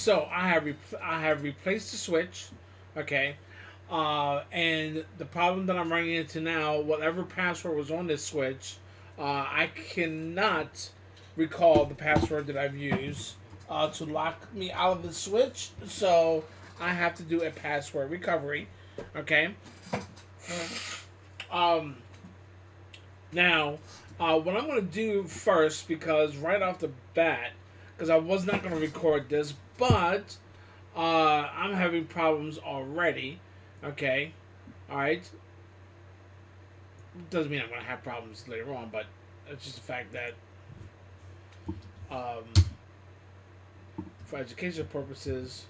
So I have replaced the switch, okay, and the problem that I'm running into now, whatever password was on this switch, I cannot recall the password that I've used to lock me out of the switch. So I have to do a password recovery, okay. Um, Now, what I'm going to do first, because right off the bat, because I was not going to record this, but I'm having problems already. Okay, all right. Doesn't mean I'm going to have problems later on, but it's just the fact that um, for educational purposes.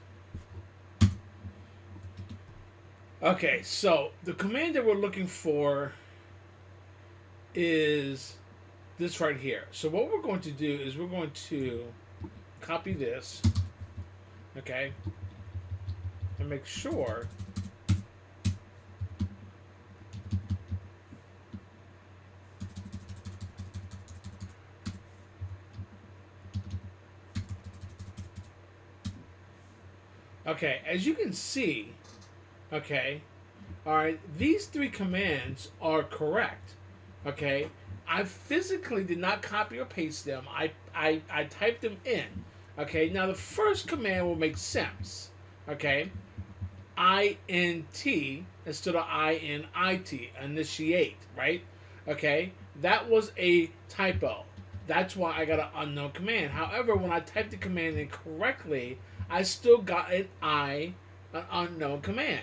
Okay, so the command that we're looking for is this right here. So what we're going to do is we're going to copy this, okay, and make sure okay, as you can see, okay, all right, these three commands are correct, okay. I physically did not copy or paste them. I typed them in, okay. Now the first command will make sense, okay. INT instead of INIT, initiate, right? Okay, that was a typo. That's why I got an unknown command. However, when I typed the command in correctly, I still got an unknown command.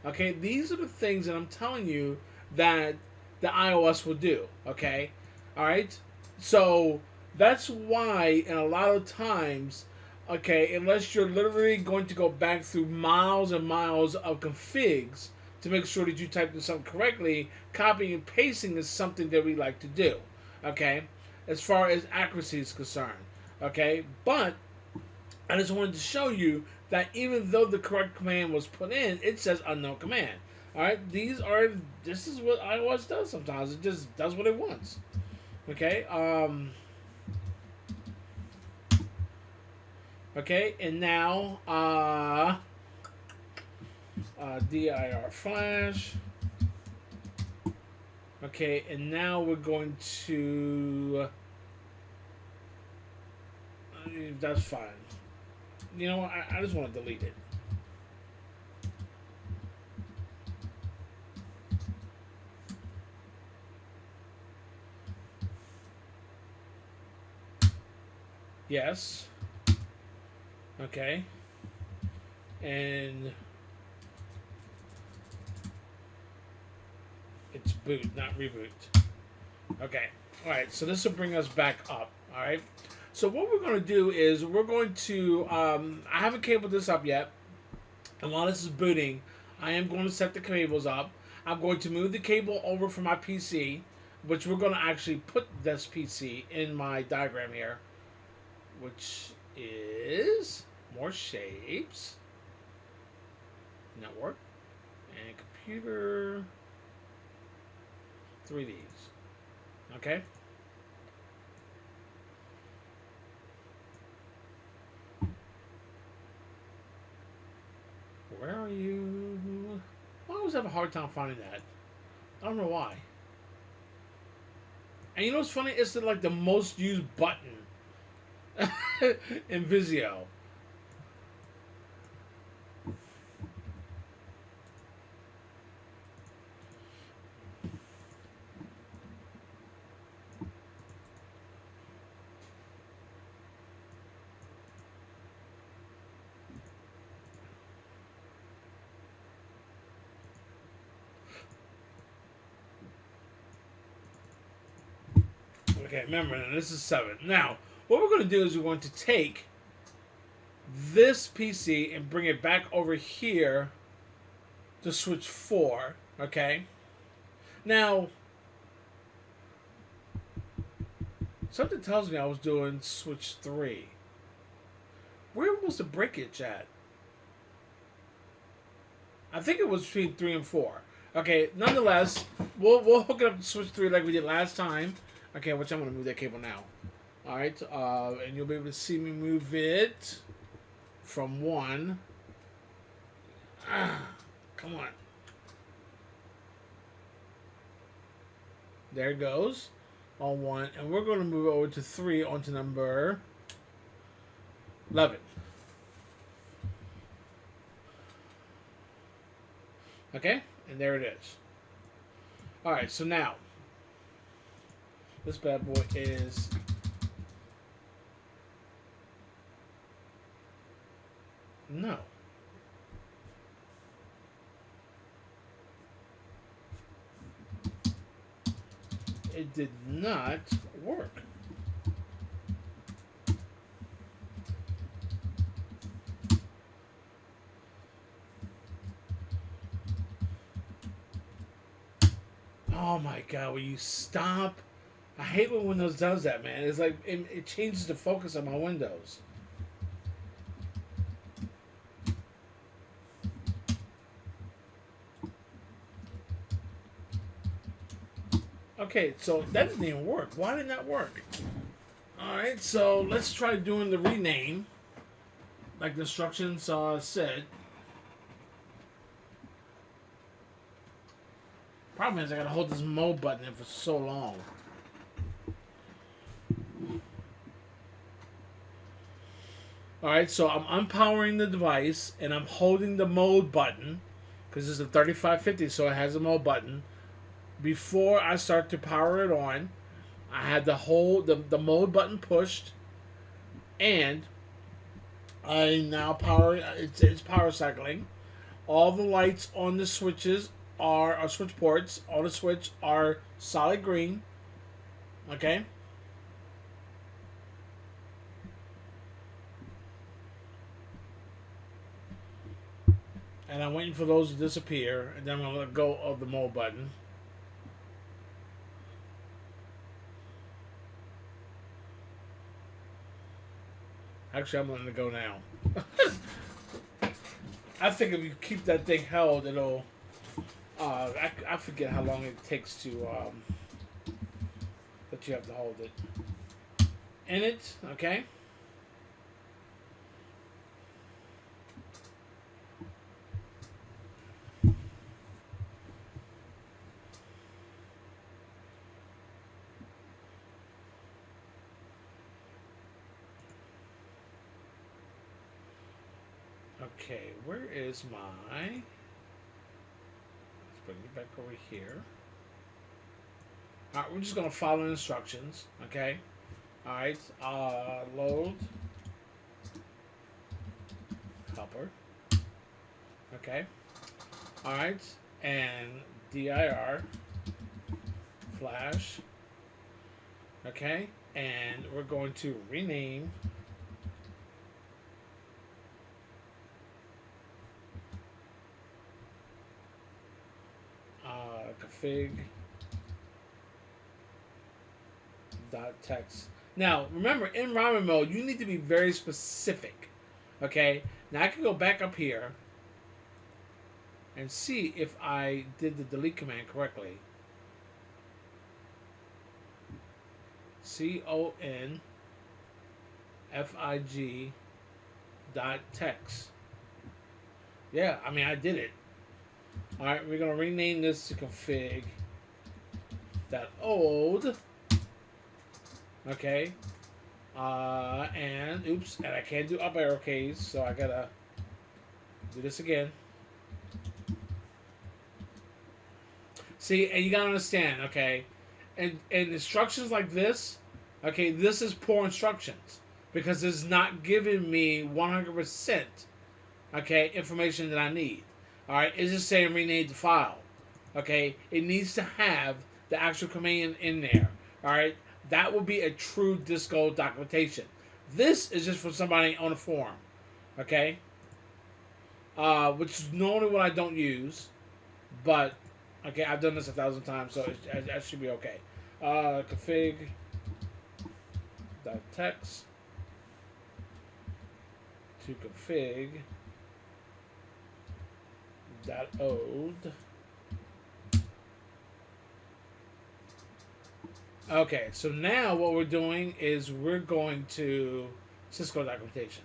Okay, these are the things that I'm telling you that the iOS will do. Okay, all right. So that's why, in a lot of times, okay, unless you're literally going to go back through miles and miles of configs to make sure that you typed in something correctly, copying and pasting is something that we like to do. Okay, as far as accuracy is concerned. Okay, but I just wanted to show you that even though the correct command was put in, it says unknown command. All right, this is what iOS does sometimes. It just does what it wants. Okay. Okay, and now dir flash. Okay, and now we're going to. That's fine. You know what? I just want to delete it. Yes. Okay. And it's boot, not reboot. Okay. All right. So this will bring us back up. All right. So what we're going to do is we're going to. I haven't cabled this up yet. And while this is booting, I am going to set the cables up. I'm going to move the cable over from my PC, which we're going to actually put this PC in my diagram here, which is more shapes, network, and computer 3Ds. Okay? Where are you? I always have a hard time finding that. I don't know why. And you know what's funny? It's like the most used button in Vizio. Okay, remember, this is 7. Now, what we're going to do is we're going to take this PC and bring it back over here to switch 4. Okay? Now, something tells me I was doing switch 3. Where was the breakage at? I think it was between 3 and 4. Okay, nonetheless, we'll hook it up to switch 3 like we did last time. Okay, which I'm going to move that cable now. Alright, and you'll be able to see me move it from 1. Come on. There it goes on 1. And we're going to move over to 3 onto number 11. Okay? And there it is. Alright, so now this bad boy is no. It did not work. Oh my god, will you stop? I hate when Windows does that, man. It's like it changes the focus of my windows. Okay, so that didn't even work. Why didn't that work? Alright, so let's try doing the rename. Like the instructions said. Problem is I gotta hold this mode button in for so long. Alright, so I'm unpowering the device and I'm holding the mode button because it's a 3550, so it has a mode button. Before I start to power it on, I had to hold the mode button pushed, and I now power. It's power cycling. All the lights on the switches are switch ports. On the switch are solid green. Okay. And I'm waiting for those to disappear, and then I'm gonna let go of the mode button. Actually, I'm letting it go now. I think if you keep that thing held, it'll. I forget how long it takes to. That you have to hold it. In it, okay. Okay, where is my... Let's bring it back over here. Alright, we're just going to follow the instructions, okay? Alright, load. Helper. Okay. Alright, and dir. Flash. Okay, and we're going to rename... config .text. Now, remember, in ramen mode, you need to be very specific. Okay? Now, I can go back up here and see if I did the delete command correctly. CONFIG .text. Yeah, I mean, I did it. Alright, we're going to rename this to config .old. Okay. And, oops, and I can't do up arrow keys, so I got to do this again. See, and you got to understand, okay, and instructions like this, okay, this is poor instructions because it's not giving me 100%, okay, information that I need. Alright, it's just saying rename the file. Okay, it needs to have the actual command in there. Alright, that would be a true Disco documentation. This is just for somebody on a forum. Okay, which is normally what I don't use, but okay, I've done this 1,000 times, so it should be okay. Config .text to config .old. Okay, so now what we're doing is we're going to Cisco documentation.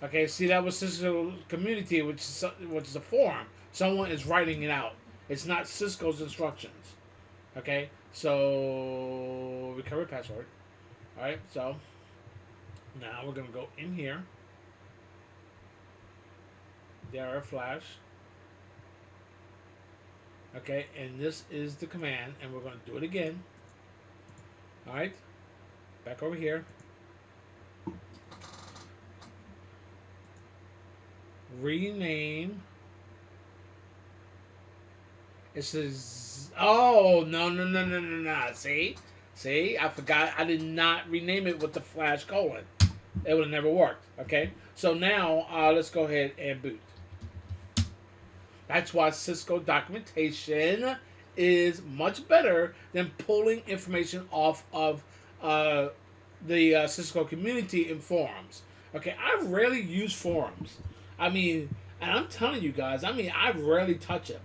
Okay, see that was Cisco community, which is a forum. Someone is writing it out. It's not Cisco's instructions. Okay, so recovery password. All right, so now we're gonna go in here. There are flash. Okay, and this is the command, and we're gonna do it again. All right, back over here. Rename. It says, oh, no. See, I forgot. I did not rename it with the flash colon. It would have never worked. Okay, so now let's go ahead and boot. That's why Cisco documentation is much better than pulling information off of the Cisco community in forums. Okay, I rarely use forums. I mean, and I'm telling you guys, I rarely touch them.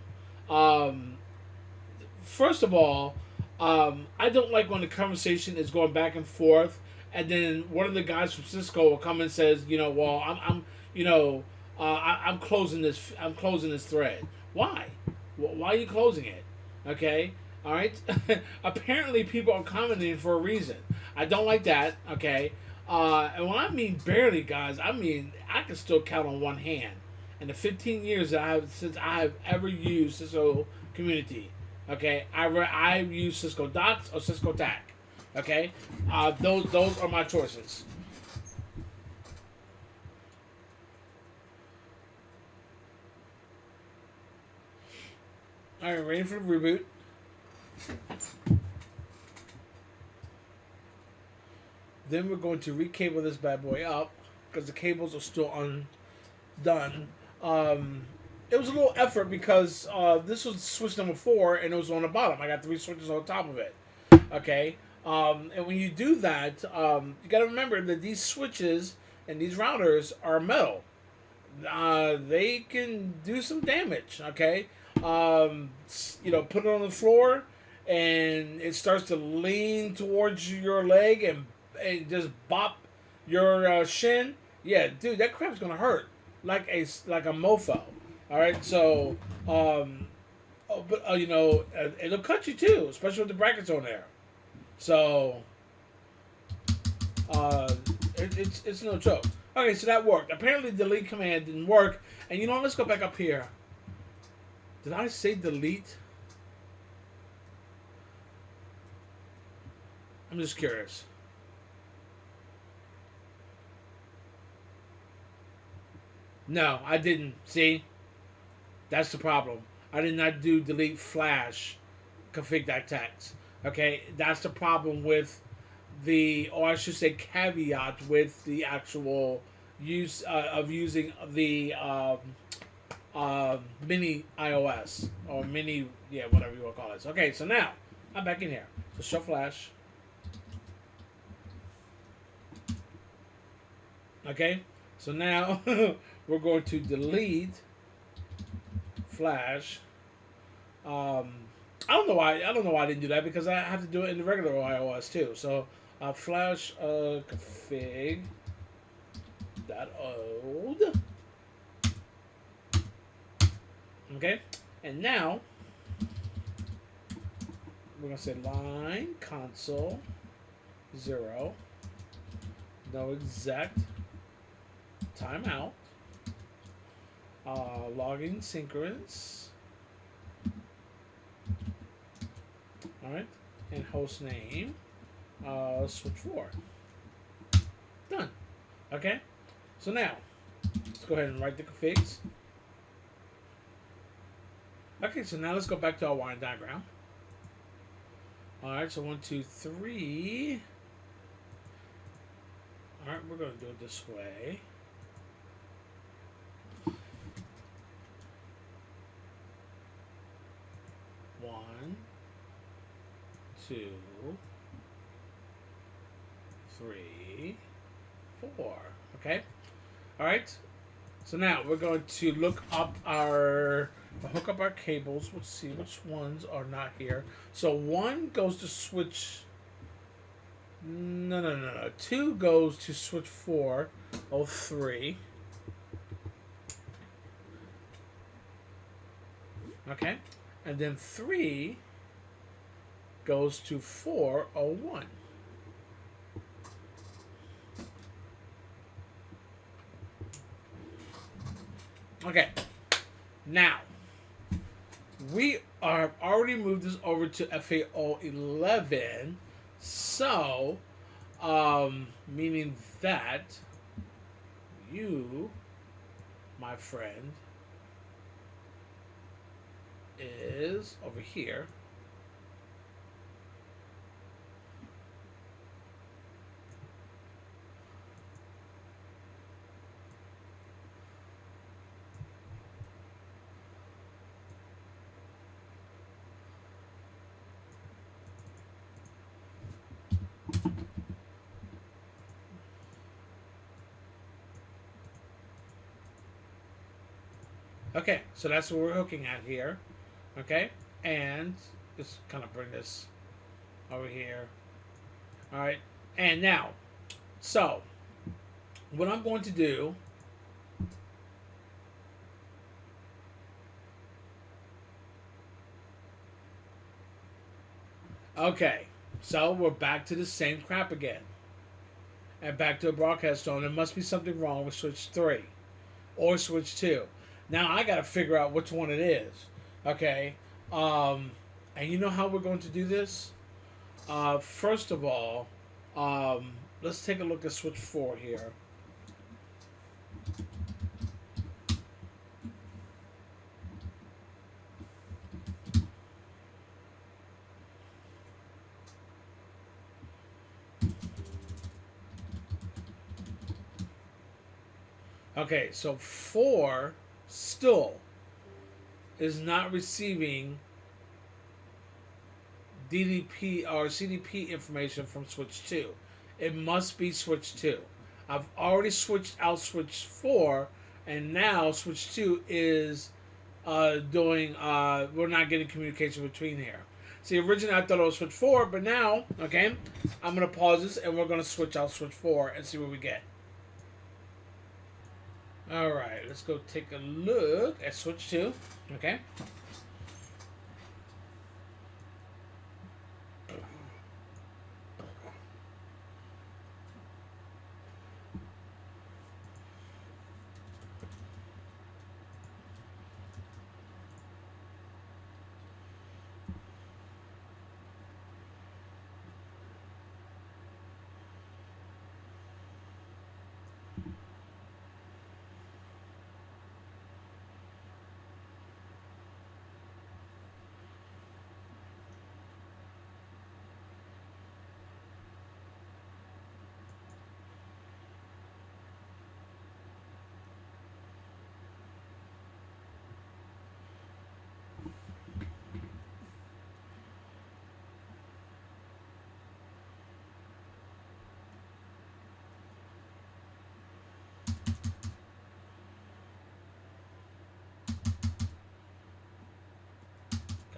First of all, I don't like when the conversation is going back and forth, and then one of the guys from Cisco will come and says, well, I'm closing this. I'm closing this thread. Why? Why are you closing it? Okay. All right. Apparently, people are commenting for a reason. I don't like that. Okay. And when I mean barely, guys, I mean I can still count on one hand. In the 15 years that since I've ever used Cisco Community, okay, I use Cisco Docs or Cisco TAC. Okay, those are my choices. All right, ready for the reboot. Then we're going to recable this bad boy up because the cables are still undone. It was a little effort because this was switch number 4 and it was on the bottom. I got 3 switches on top of it. Okay, and when you do that, you got to remember that these switches and these routers are metal. They can do some damage. Okay, put it on the floor and it starts to lean towards your leg and just bop your shin. Yeah, dude, that crap's gonna hurt like a mofo. All right, so it'll cut you too, especially with the brackets on there. So it's no joke. Okay, so that worked. Apparently, the delete command didn't work. And let's go back up here. Did I say delete? I'm just curious. No, I didn't. See? That's the problem. I did not do delete flash config.txt. Okay? That's the problem with or I should say caveat with the actual use of using the mini iOS or mini, whatever you want to call it. Okay, so now I'm back in here. So show flash. Okay, so now we're going to delete flash. I don't know why I didn't do that because I have to do it in the regular iOS too. So flash config .old. Okay, and now we're gonna say line console 0 no exec timeout logging synchronous. All right, and host name switch 4. Done. Okay, so now let's go ahead and write the configs. Okay, so now let's go back to our wiring diagram. All right, so 1, 2, 3. All right, we're going to do it this way. One, 2, 3, 4. Okay. All right. So now we're going to hook up our cables. Let's see which ones are not here. So 1 goes to switch. No. 2 goes to switch 403. Okay, and then 3 goes to 401. Okay, now we are already moved this over to FAO 11, so meaning that you, my friend, is over here. Okay, so that's what we're hooking at here. Okay, and let's kind of bring this over here. All right, and now, so what I'm going to do. Okay, so we're back to the same crap again, and back to a broadcast zone. There must be something wrong with switch 3 or switch 2. Now I got to figure out which one it is. Okay, and you know how we're going to do this? First of all, let's take a look at switch 4 here. Okay, so 4 still is not receiving DDP or CDP information from switch 2. It must be switch 2. I've already switched out switch 4, and now switch 2 is we're not getting communication between here. See, originally I thought it was switch 4, but now, okay, I'm going to pause this and we're going to switch out switch 4 and see what we get. Alright, let's go take a look at switch 2. Okay.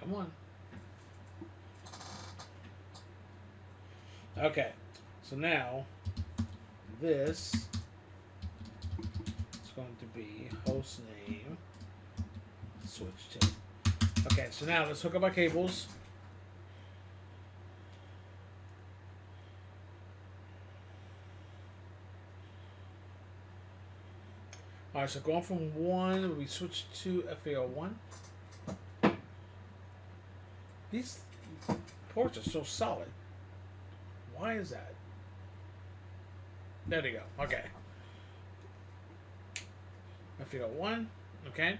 Come on. Okay, so now this is going to be host name switch 2. Okay, so now let's hook up our cables. Alright, so going from 1, we switch to FAO1. These ports are so solid. Why is that? There we go. Okay. FAO1. Okay.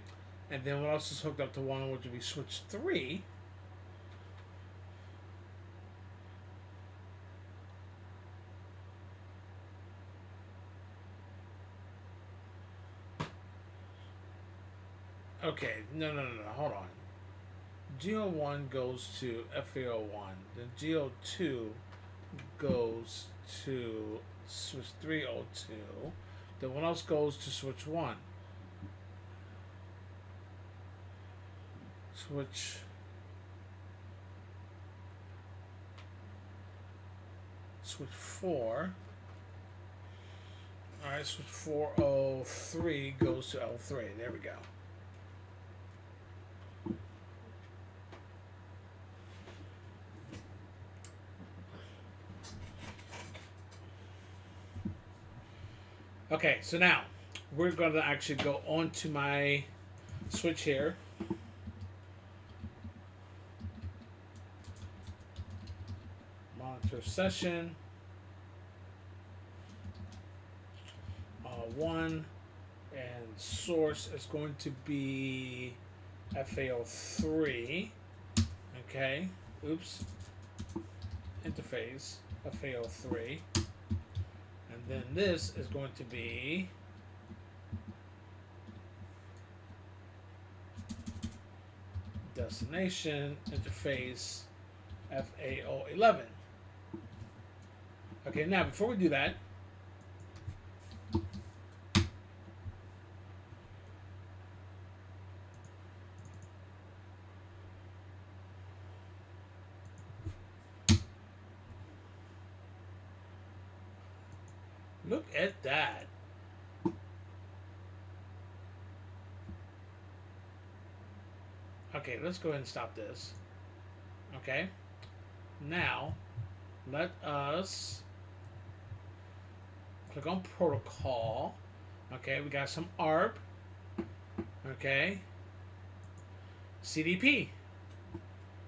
And then what else is hooked up to 1, which would be switch 3. Okay. No. Hold on. GO1 goes to FAO1. Then GO2 goes to switch 302. Then what else goes to switch 1? Switch 4. Alright, switch 403 goes to L3. There we go. Okay, so now we're going to actually go on to my switch here. Monitor session. 1, and source is going to be FAO3. Okay, oops. Interface FAO3. And then this is going to be destination interface FAO11. Okay, now before we do that, look at that. Okay, let's go ahead and stop this. Okay. Now, let us click on protocol. Okay, we got some ARP. Okay. CDP.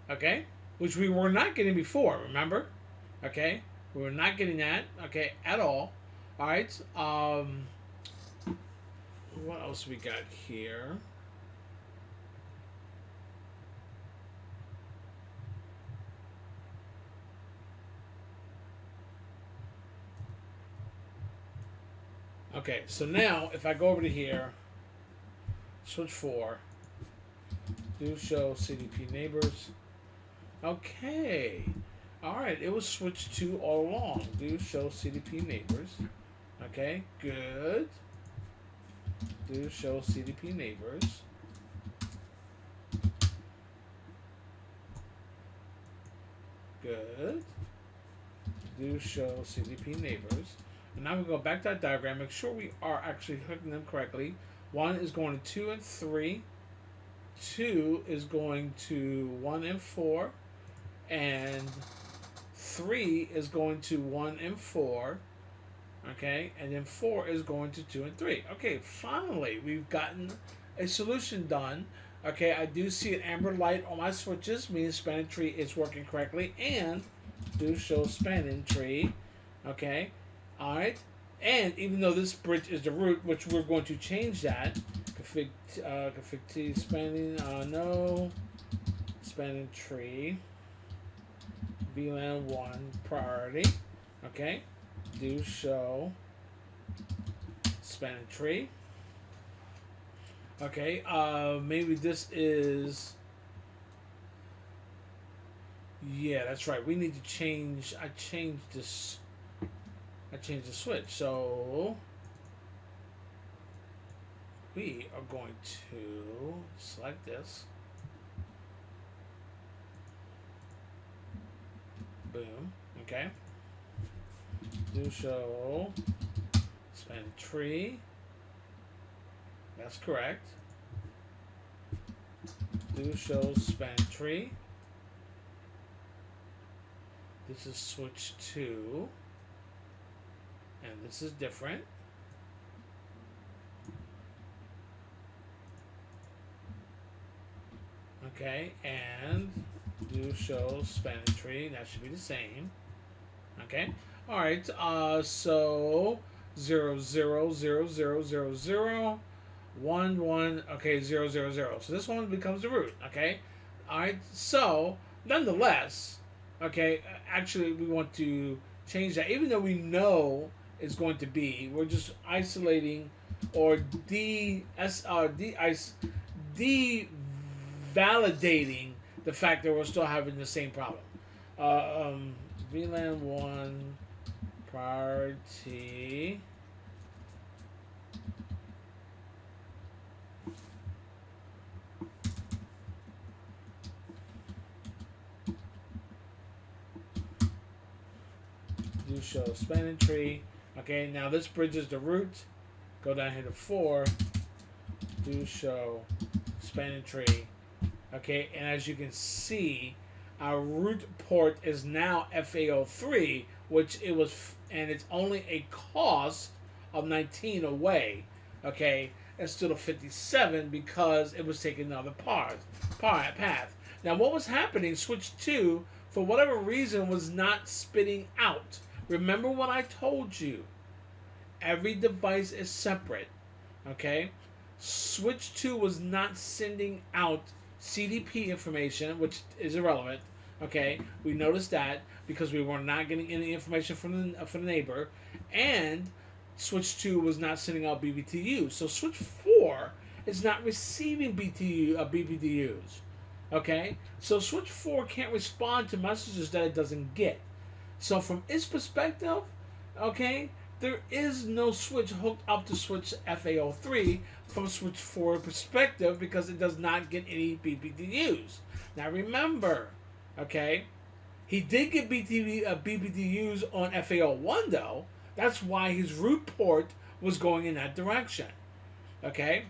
Okay, which we were not getting before, remember? Okay, we were not getting that, okay, at all. All right, what else we got here? Okay, so now if I go over to here, switch 4, do show CDP neighbors. Okay, all right, it was switched to all along. Do show CDP neighbors. Okay, good. Do show CDP neighbors. Good. Do show CDP neighbors. And now we go back to that diagram, make sure we are actually hooking them correctly. 1 is going to 2 and 3. 2 is going to 1 and 4. And 3 is going to 1 and 4. Okay, and then 4 is going to 2 and 3. Okay, finally, we've gotten a solution done. Okay, I do see an amber light on my switches, meaning spanning tree is working correctly, and do show spanning tree. Okay, all right, and even though this bridge is the root, which we're going to change that, config T spanning, no, spanning tree, VLAN 1 priority. Okay. Do show spanning tree. Okay, maybe this is, yeah, that's right. We need to change, I changed the switch. So we are going to select this. Boom, okay. Do show spanning tree. That's correct. Do show spanning tree. This is switch 2. And this is different. Okay, and do show spanning tree. That should be the same. Okay. All right. So 0 0 0 0 0 0 1 1. Okay, 0 0 0. So this one becomes the root. Okay. All right. So nonetheless, okay. Actually, we want to change that, even though we know it's going to be. We're just isolating or devalidating the fact that we're still having the same problem. VLAN 1 priority. Do show spanning tree. Okay, now this bridges the root. Go down here to 4. Do show spanning tree. Okay, and as you can see, our root port is now FAO3, which it was, and it's only a cost of 19 away, okay, instead of 57 because it was taking another path. Now, what was happening, switch 2, for whatever reason, was not spitting out. Remember what I told you. Every device is separate, okay? Switch 2 was not sending out CDP information, which is irrelevant, okay? We noticed that because we were not getting any information from the neighbor, and switch 2 was not sending out BBTUs. So switch 4 is not receiving BBTUs, okay? So switch 4 can't respond to messages that it doesn't get. So from its perspective, okay, there is no switch hooked up to switch FAO3 from switch 4 perspective because it does not get any BBTUs. Now remember, okay, he did get BBTUs on FAO1 though. That's why his root port was going in that direction. Okay?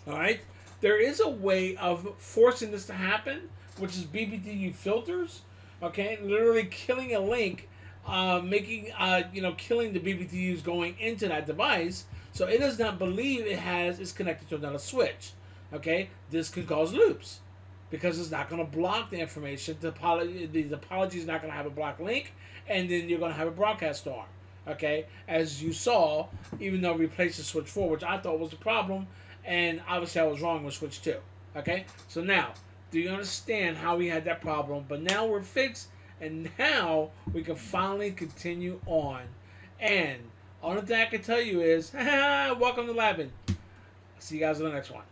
Alright? There is a way of forcing this to happen, which is BBTU filters. Okay? Literally killing a link, killing the BBTUs going into that device, so it does not believe it's connected to another switch. Okay? This can cause loops, because it's not going to block the information. The topology is not going to have a block link, and then you're going to have a broadcast arm. Okay, as you saw, even though it replaced the switch 4, which I thought was the problem, and obviously I was wrong with switch 2. Okay, so now, do you understand how we had that problem? But now we're fixed, and now we can finally continue on. And only thing I can tell you is, welcome to Labbing. See you guys in the next one.